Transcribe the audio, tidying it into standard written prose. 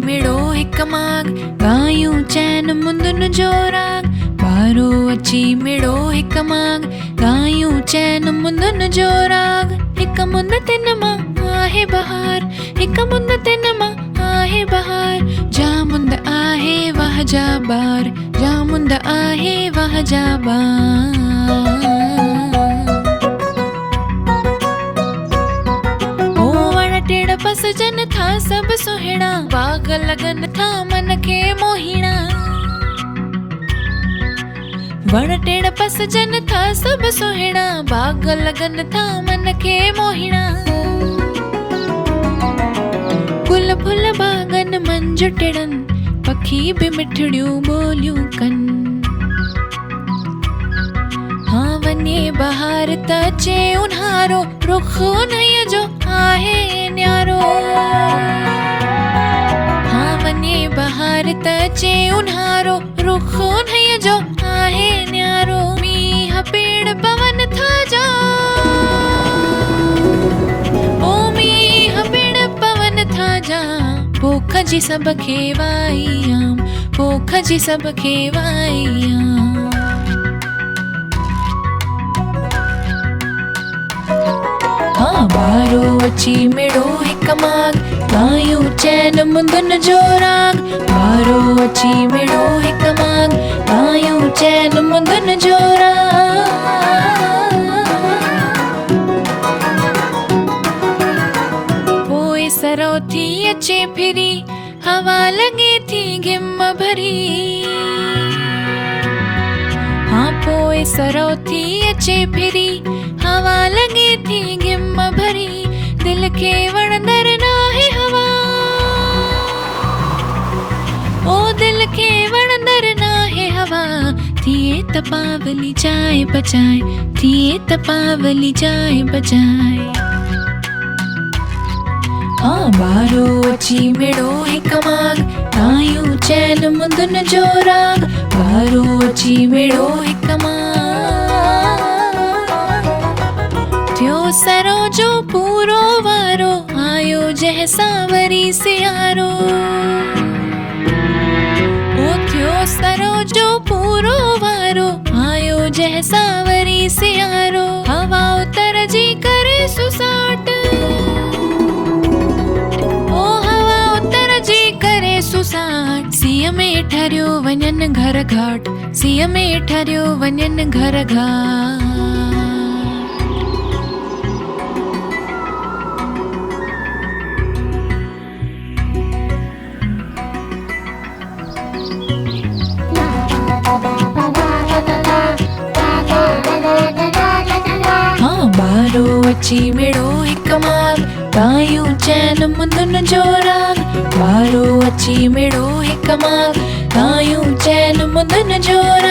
मेड़ो हिक माग गायूं चैन मुंदुन जोराग बारो अची मेड़ो हिक माग गायूं चैन मुंदुन जोराग हिक मुंद तिन मां आहे बहार हिक मुंद तिन मां आहे बहार जा मुंद आहे वाह जा बार जा मुंद आहे वाह जा बार टेड़ पस जन था सब सुहिणा बाग लगन था मन के मोहिणा वण टेड़ पस जन था सब सुहिणा बाग लगन था मन के मोहिणा गुल फुल बागन मंज टिड़न पखी भी मिठड़ियूं बोलियूं कन हाँ वने बहार त अचे उन्हारो रुख उन्हईअ जो आहे न्यारो हाँ वने बहार त अचे उन्हारो रुख उन्हईअ जो आहे न्यारो मींहं पेड़ पवन था जा ओ मींहं पेड़ पवन था जा पोख जी सब खे वाईयां पोख जी सब खे वाईयां बारो अची मेड़ो हिक माग गायूं चैन मुंदुन जोराग बारो अची मेड़ो हिक माग गायूं चैन मुंदुन जोराग पोइ सरो थी अचे फिरी हवा लगे थी घिम भरी हाँ पोइ सरो थी अचे फिरी हवा लगे थी घिम भरी दिल के वणंदर नाहे हवा ओ दिल के वणंदर नाहे हवा थिए त पावली जाए बजाए थिए त पावली जाए बजाए हाँ बारो अची मेड़ो हिक माग गायूं चैन मुंदुन जोराग बारो अची मेड़ो हिक माग थियो सरो जो पूरो वारो आयो जैसा वरी सियारो ओ थियो सरो जो पूरो वारो आयो जैसा वरी सियारो हवा उतर जी करे सुसाट ओ हवा उतर जी करे सुसाट सीअ में ठरियो वञन घर घाट सीअ में ठरियो वञन घर घाट बारो अची मेड़ो हिक माग गायूं चैन मुंदुन जोराग बारो अची मेड़ो हिक माग गायूं चैन मुंदुन जोराग